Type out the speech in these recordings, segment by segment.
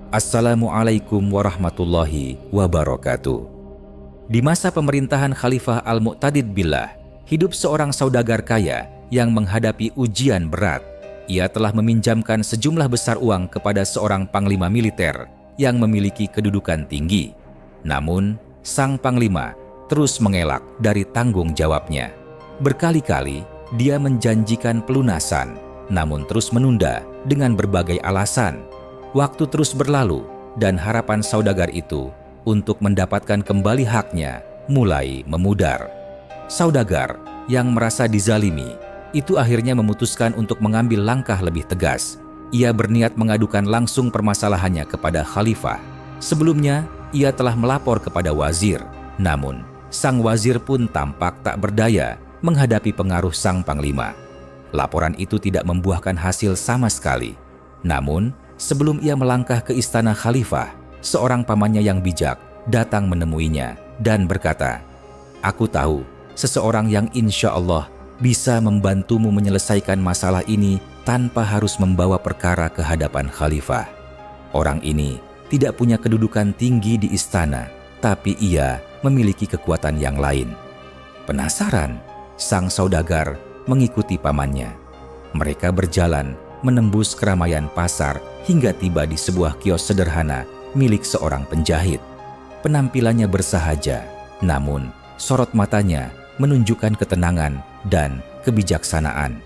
Assalamualaikum warahmatullahi wabarakatuh. Di masa pemerintahan Khalifah Al-Mu'tadid Billah, hidup seorang saudagar kaya yang menghadapi ujian berat. Ia telah meminjamkan sejumlah besar uang kepada seorang panglima militer yang memiliki kedudukan tinggi. Namun, sang panglima terus mengelak dari tanggung jawabnya. Berkali-kali dia menjanjikan pelunasan, namun terus menunda dengan berbagai alasan. Waktu terus berlalu dan harapan saudagar itu untuk mendapatkan kembali haknya mulai memudar. Saudagar yang merasa dizalimi itu akhirnya memutuskan untuk mengambil langkah lebih tegas. Ia berniat mengadukan langsung permasalahannya kepada khalifah. Sebelumnya, ia telah melapor kepada wazir. Namun, sang wazir pun tampak tak berdaya menghadapi pengaruh sang panglima. Laporan itu tidak membuahkan hasil sama sekali. Namun, sebelum ia melangkah ke istana khalifah, seorang pamannya yang bijak datang menemuinya dan berkata, "Aku tahu seseorang yang insya Allah bisa membantumu menyelesaikan masalah ini tanpa harus membawa perkara ke hadapan khalifah. Orang ini tidak punya kedudukan tinggi di istana, tapi ia memiliki kekuatan yang lain." Penasaran, sang saudagar mengikuti pamannya. Mereka berjalan menembus keramaian pasar hingga tiba di sebuah kios sederhana milik seorang penjahit. Penampilannya bersahaja, namun sorot matanya menunjukkan ketenangan dan kebijaksanaan.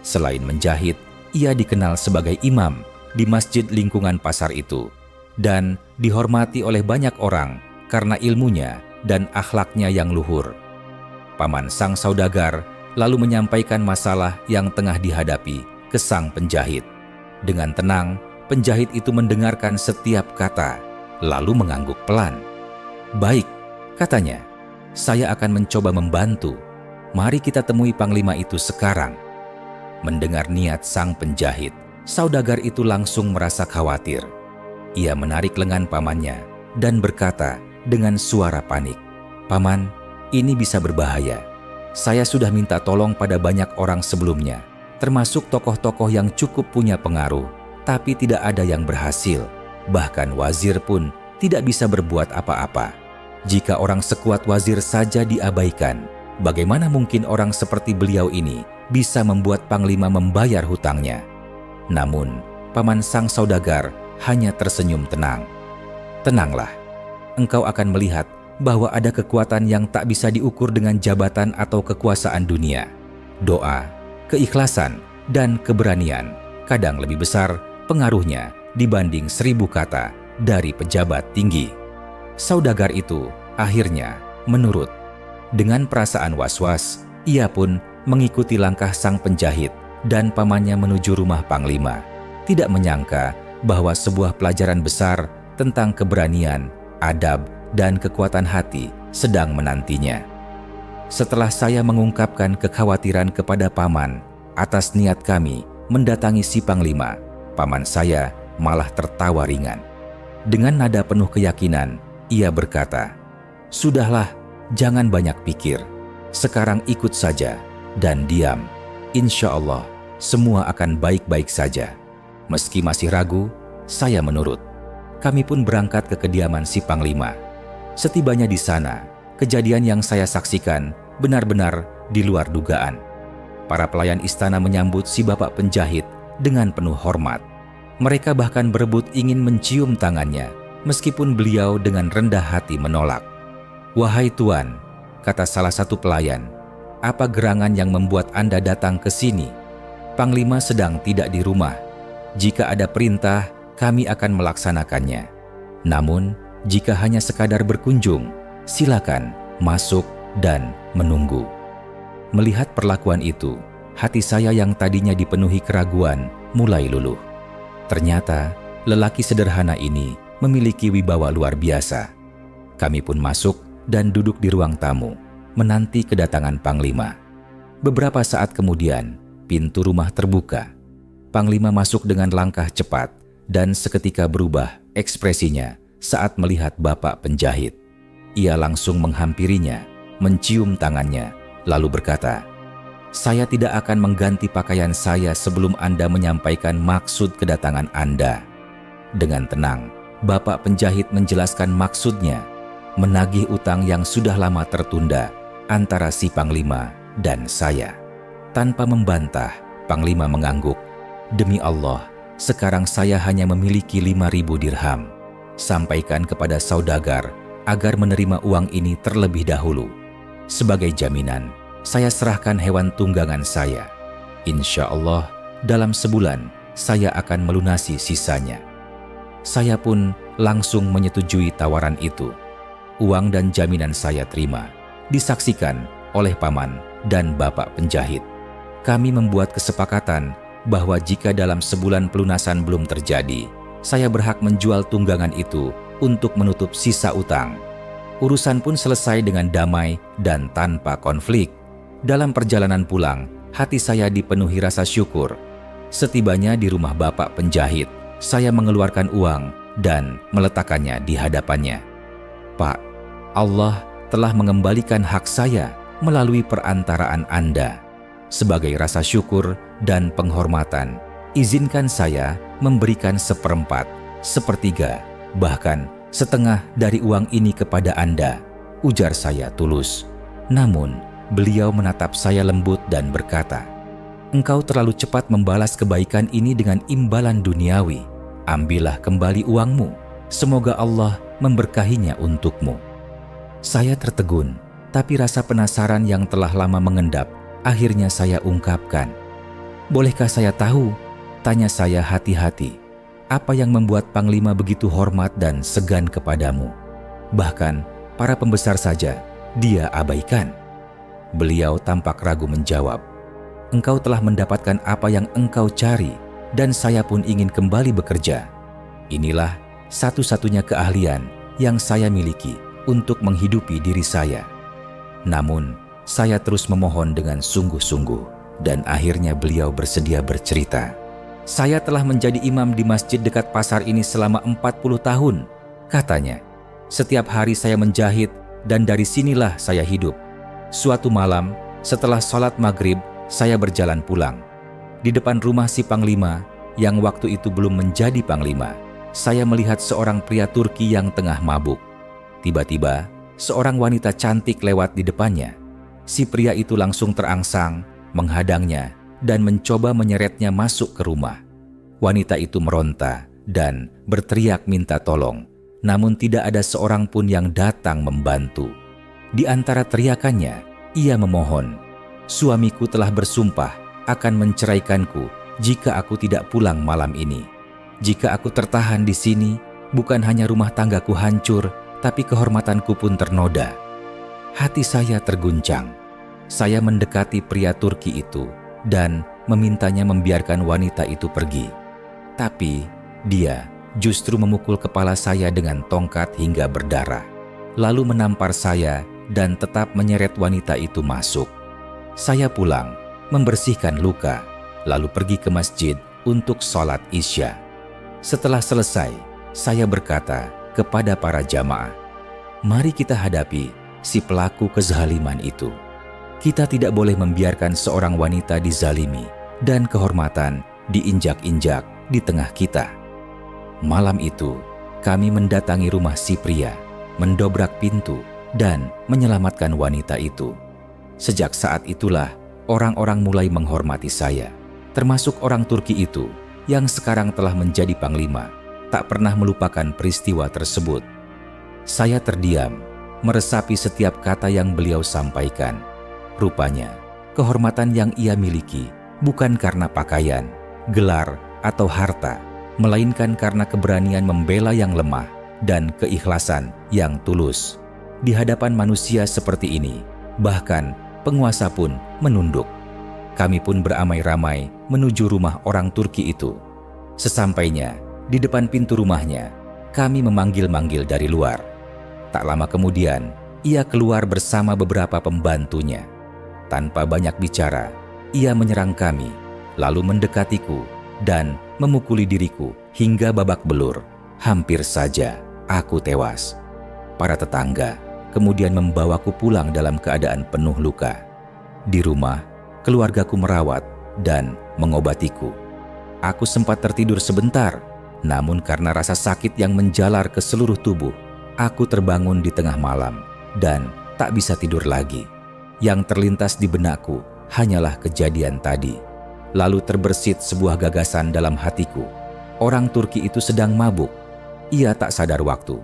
Selain menjahit, ia dikenal sebagai imam di masjid lingkungan pasar itu dan dihormati oleh banyak orang karena ilmunya dan akhlaknya yang luhur. Paman sang saudagar lalu menyampaikan masalah yang tengah dihadapi ke sang penjahit. Dengan tenang, penjahit itu mendengarkan setiap kata, lalu mengangguk pelan. "Baik," katanya, "saya akan mencoba membantu. Mari kita temui panglima itu sekarang." Mendengar niat sang penjahit, saudagar itu langsung merasa khawatir. Ia menarik lengan pamannya dan berkata dengan suara panik, "Paman, ini bisa berbahaya. Saya sudah minta tolong pada banyak orang sebelumnya, termasuk tokoh-tokoh yang cukup punya pengaruh, tapi tidak ada yang berhasil. Bahkan wazir pun tidak bisa berbuat apa-apa. Jika orang sekuat wazir saja diabaikan, bagaimana mungkin orang seperti beliau ini bisa membuat panglima membayar hutangnya?" Namun, paman sang saudagar hanya tersenyum tenang. "Tenanglah, engkau akan melihat bahwa ada kekuatan yang tak bisa diukur dengan jabatan atau kekuasaan dunia. Doa, keikhlasan, dan keberanian kadang lebih besar pengaruhnya dibanding 1000 kata dari pejabat tinggi." Saudagar itu akhirnya menurut. Dengan perasaan was-was, ia pun mengikuti langkah sang penjahit dan pamannya menuju rumah panglima. Tidak menyangka bahwa sebuah pelajaran besar tentang keberanian, adab, dan kekuatan hati sedang menantinya. "Setelah saya mengungkapkan kekhawatiran kepada paman atas niat kami mendatangi si panglima, paman saya malah tertawa ringan. Dengan nada penuh keyakinan, ia berkata, 'Sudahlah, jangan banyak pikir. Sekarang ikut saja dan diam. Insya Allah, semua akan baik-baik saja.' Meski masih ragu, saya menurut. Kami pun berangkat ke kediaman si panglima. Setibanya di sana, kejadian yang saya saksikan benar-benar di luar dugaan. Para pelayan istana menyambut si bapak penjahit dengan penuh hormat. Mereka bahkan berebut ingin mencium tangannya, meskipun beliau dengan rendah hati menolak. "Wahai Tuan," kata salah satu pelayan, "apa gerangan yang membuat Anda datang ke sini? Panglima sedang tidak di rumah. Jika ada perintah, kami akan melaksanakannya. Namun, jika hanya sekadar berkunjung, silakan masuk dan menunggu." Melihat perlakuan itu, hati saya yang tadinya dipenuhi keraguan mulai luluh. Ternyata, lelaki sederhana ini memiliki wibawa luar biasa. Kami pun masuk dan duduk di ruang tamu, menanti kedatangan panglima. Beberapa saat kemudian, pintu rumah terbuka. Panglima masuk dengan langkah cepat dan seketika berubah ekspresinya saat melihat bapak penjahit. Ia langsung menghampirinya, mencium tangannya, lalu berkata, "Saya tidak akan mengganti pakaian saya sebelum Anda menyampaikan maksud kedatangan Anda." Dengan tenang, Bapak penjahit menjelaskan maksudnya, menagih utang yang sudah lama tertunda antara si Panglima dan saya. Tanpa membantah, Panglima mengangguk. Demi Allah, sekarang saya hanya memiliki 5.000 dirham. Sampaikan kepada saudagar agar menerima uang ini terlebih dahulu. Sebagai jaminan, saya serahkan hewan tunggangan saya. Insya Allah, dalam sebulan saya akan melunasi sisanya. Saya pun langsung menyetujui tawaran itu. Uang dan jaminan saya terima, disaksikan oleh paman dan bapak penjahit. Kami membuat kesepakatan bahwa jika dalam sebulan pelunasan belum terjadi, saya berhak menjual tunggangan itu untuk menutup sisa utang. Urusan pun selesai dengan damai dan tanpa konflik. Dalam perjalanan pulang, hati saya dipenuhi rasa syukur. Setibanya di rumah bapak penjahit, saya mengeluarkan uang dan meletakkannya di hadapannya. Pak, Allah telah mengembalikan hak saya melalui perantaraan Anda. Sebagai rasa syukur dan penghormatan, izinkan saya memberikan 1/4, 1/3, bahkan setengah dari uang ini kepada Anda, ujar saya tulus. Namun, beliau menatap saya lembut dan berkata, engkau terlalu cepat membalas kebaikan ini dengan imbalan duniawi. Ambillah kembali uangmu, semoga Allah memberkahinya untukmu. Saya tertegun, tapi rasa penasaran yang telah lama mengendap, akhirnya saya ungkapkan. Bolehkah saya tahu? Tanya saya hati-hati. Apa yang membuat Panglima begitu hormat dan segan kepadamu? Bahkan para pembesar saja dia abaikan. Beliau tampak ragu menjawab, engkau telah mendapatkan apa yang engkau cari, dan saya pun ingin kembali bekerja. Inilah satu-satunya keahlian yang saya miliki untuk menghidupi diri saya. Namun, saya terus memohon dengan sungguh-sungguh, dan akhirnya beliau bersedia bercerita. Saya telah menjadi imam di masjid dekat pasar ini selama 40 tahun, katanya. Setiap hari saya menjahit, dan dari sinilah saya hidup. Suatu malam, setelah sholat maghrib, saya berjalan pulang. Di depan rumah si Panglima, yang waktu itu belum menjadi Panglima, saya melihat seorang pria Turki yang tengah mabuk. Tiba-tiba, seorang wanita cantik lewat di depannya. Si pria itu langsung terangsang, menghadangnya, dan mencoba menyeretnya masuk ke rumah. Wanita itu meronta dan berteriak minta tolong, namun tidak ada seorang pun yang datang membantu. Di antara teriakannya, ia memohon, suamiku telah bersumpah akan menceraikanku jika aku tidak pulang malam ini. Jika aku tertahan di sini, bukan hanya rumah tanggaku hancur, tapi kehormatanku pun ternoda. Hati saya terguncang. Saya mendekati pria Turki itu dan memintanya membiarkan wanita itu pergi. Tapi dia justru memukul kepala saya dengan tongkat hingga berdarah, lalu menampar saya dan tetap menyeret wanita itu masuk. Saya pulang, membersihkan luka, lalu pergi ke masjid untuk sholat Isya. Setelah selesai, saya berkata kepada para jamaah, mari kita hadapi si pelaku kezaliman itu. Kita tidak boleh membiarkan seorang wanita dizalimi dan kehormatan diinjak-injak di tengah kita. Malam itu, kami mendatangi rumah si pria, mendobrak pintu, dan menyelamatkan wanita itu. Sejak saat itulah, orang-orang mulai menghormati saya, termasuk orang Turki itu yang sekarang telah menjadi Panglima, tak pernah melupakan peristiwa tersebut. Saya terdiam, meresapi setiap kata yang beliau sampaikan. Rupanya, kehormatan yang ia miliki bukan karena pakaian, gelar, atau harta, melainkan karena keberanian membela yang lemah dan keikhlasan yang tulus. Di hadapan manusia seperti ini, bahkan penguasa pun menunduk. Kami pun beramai-ramai menuju rumah orang Turki itu. Sesampainya di depan pintu rumahnya, kami memanggil-manggil dari luar. Tak lama kemudian, ia keluar bersama beberapa pembantunya. Tanpa banyak bicara, ia menyerang kami, lalu mendekatiku dan memukuli diriku hingga babak belur. Hampir saja aku tewas. Para tetangga kemudian membawaku pulang dalam keadaan penuh luka. Di rumah, keluargaku merawat dan mengobatiku. Aku sempat tertidur sebentar, Namun karena rasa sakit yang menjalar ke seluruh tubuh, aku terbangun di tengah malam dan tak bisa tidur lagi. Yang terlintas di benakku hanyalah kejadian tadi. Lalu terbersit sebuah gagasan dalam hatiku. Orang Turki itu sedang mabuk. Ia tak sadar waktu.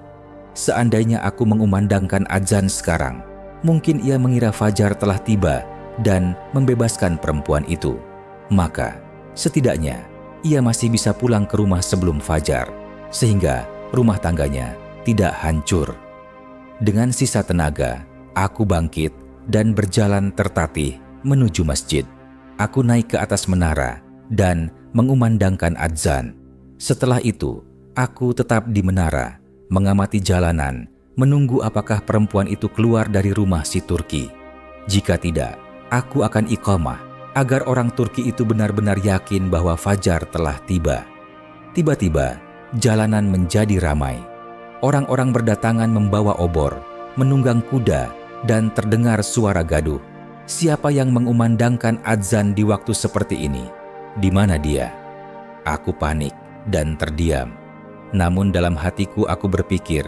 Seandainya aku mengumandangkan azan sekarang, mungkin ia mengira fajar telah tiba dan membebaskan perempuan itu. Maka, setidaknya, ia masih bisa pulang ke rumah sebelum fajar, sehingga rumah tangganya tidak hancur. Dengan sisa tenaga, aku bangkit dan berjalan tertatih menuju masjid. Aku naik ke atas menara dan mengumandangkan azan. Setelah itu, aku tetap di menara, mengamati jalanan, menunggu apakah perempuan itu keluar dari rumah si Turki. Jika tidak, aku akan iqamah agar orang Turki itu benar-benar yakin bahwa fajar telah tiba. Tiba-tiba, jalanan menjadi ramai. Orang-orang berdatangan membawa obor, menunggang kuda, dan terdengar suara gaduh. Siapa yang mengumandangkan azan di waktu seperti ini? Di mana dia? Aku panik dan terdiam. Namun dalam hatiku aku berpikir,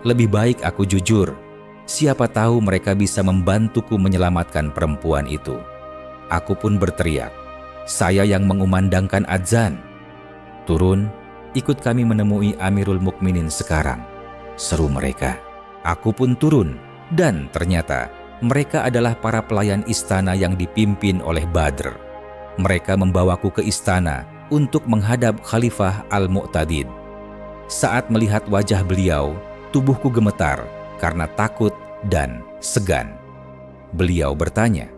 lebih baik aku jujur. Siapa tahu mereka bisa membantuku menyelamatkan perempuan itu. Aku pun berteriak, saya yang mengumandangkan azan. Turun, ikut kami menemui Amirul Mukminin sekarang, seru mereka. Aku pun turun dan ternyata mereka adalah para pelayan istana yang dipimpin oleh Badr. Mereka membawaku ke istana untuk menghadap Khalifah Al-Mu'tadid. Saat melihat wajah beliau, tubuhku gemetar karena takut dan segan. Beliau bertanya,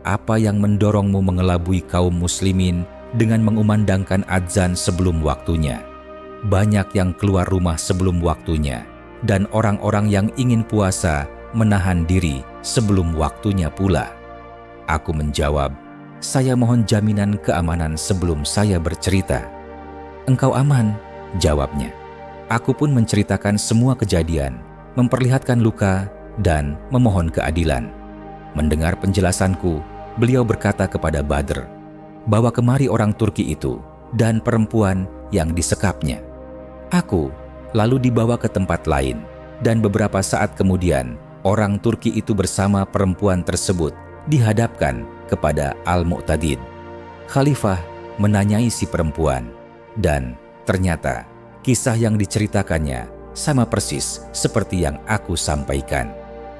apa yang mendorongmu mengelabui kaum muslimin dengan mengumandangkan azan sebelum waktunya? Banyak yang keluar rumah sebelum waktunya, dan orang-orang yang ingin puasa menahan diri sebelum waktunya pula. Aku menjawab, saya mohon jaminan keamanan sebelum saya bercerita. Engkau aman, jawabnya. Aku pun menceritakan semua kejadian, memperlihatkan luka, dan memohon keadilan. Mendengar penjelasanku, beliau berkata kepada Badr, bawa kemari orang Turki itu dan perempuan yang disekapnya. Aku lalu dibawa ke tempat lain, dan beberapa saat kemudian, orang Turki itu bersama perempuan tersebut dihadapkan kepada Al-Mu'tadid. Khalifah menanyai si perempuan, dan ternyata kisah yang diceritakannya sama persis seperti yang aku sampaikan.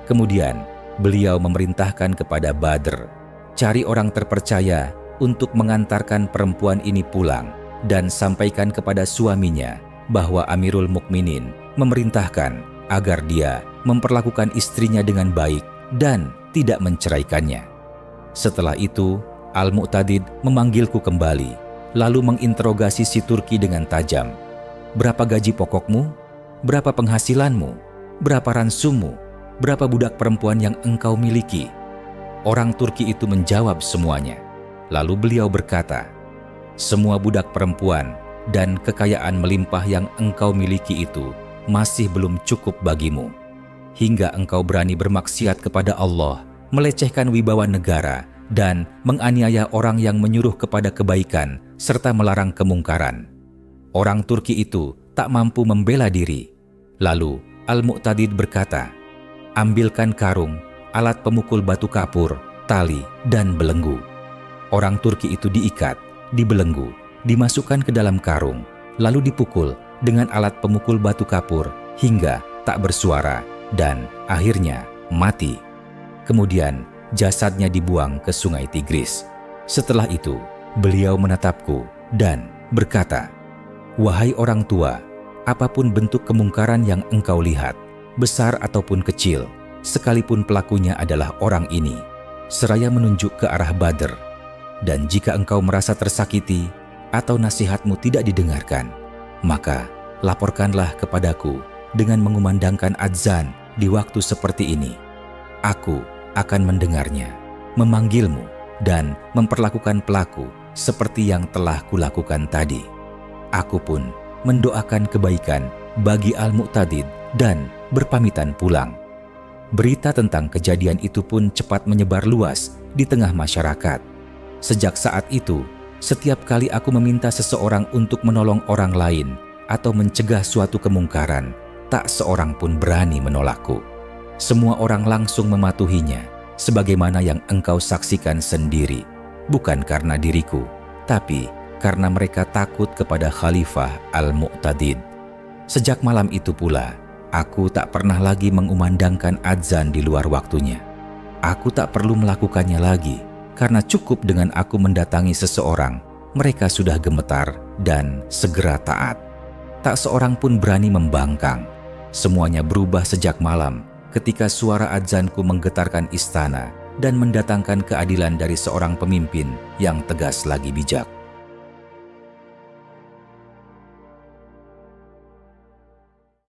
Kemudian beliau memerintahkan kepada Badr, cari orang terpercaya untuk mengantarkan perempuan ini pulang dan sampaikan kepada suaminya bahwa Amirul Mukminin memerintahkan agar dia memperlakukan istrinya dengan baik dan tidak menceraikannya. Setelah itu, Al-Mu'tadid memanggilku kembali, lalu menginterogasi si Turki dengan tajam. Berapa gaji pokokmu? Berapa penghasilanmu? Berapa ransummu? Berapa budak perempuan yang engkau miliki? Orang Turki itu menjawab semuanya. Lalu beliau berkata, semua budak perempuan dan kekayaan melimpah yang engkau miliki itu masih belum cukup bagimu. Hingga engkau berani bermaksiat kepada Allah, melecehkan wibawa negara, dan menganiaya orang yang menyuruh kepada kebaikan serta melarang kemungkaran. Orang Turki itu tak mampu membela diri. Lalu Al-Mu'tadid berkata, ambilkan karung, alat pemukul batu kapur, tali, dan belenggu. Orang Turki itu diikat, dibelenggu, dimasukkan ke dalam karung, lalu dipukul dengan alat pemukul batu kapur hingga tak bersuara dan akhirnya mati. Kemudian jasadnya dibuang ke sungai Tigris. Setelah itu, beliau menatapku dan berkata, wahai orang tua, apapun bentuk kemungkaran yang engkau lihat, besar ataupun kecil, sekalipun pelakunya adalah orang ini, seraya menunjuk ke arah Badr. Dan jika engkau merasa tersakiti atau nasihatmu tidak didengarkan, maka laporkanlah kepadaku dengan mengumandangkan azan di waktu seperti ini. Aku akan mendengarnya, memanggilmu, dan memperlakukan pelaku seperti yang telah kulakukan tadi. Aku pun mendoakan kebaikan bagi Al-Mu'tadid dan berpamitan pulang. Berita tentang kejadian itu pun cepat menyebar luas di tengah masyarakat. Sejak saat itu, Setiap kali aku meminta seseorang untuk menolong orang lain atau mencegah suatu kemungkaran, tak seorang pun berani menolakku. Semua orang langsung mematuhinya, sebagaimana yang engkau saksikan sendiri, bukan karena diriku, tapi karena mereka takut kepada Khalifah Al-Mu'tadid. Sejak malam itu pula, aku tak pernah lagi mengumandangkan adzan di luar waktunya. Aku tak perlu melakukannya lagi, karena cukup dengan aku mendatangi seseorang, mereka sudah gemetar dan segera taat. Tak seorang pun berani membangkang. Semuanya berubah sejak malam ketika suara adzanku menggetarkan istana dan mendatangkan keadilan dari seorang pemimpin yang tegas lagi bijak.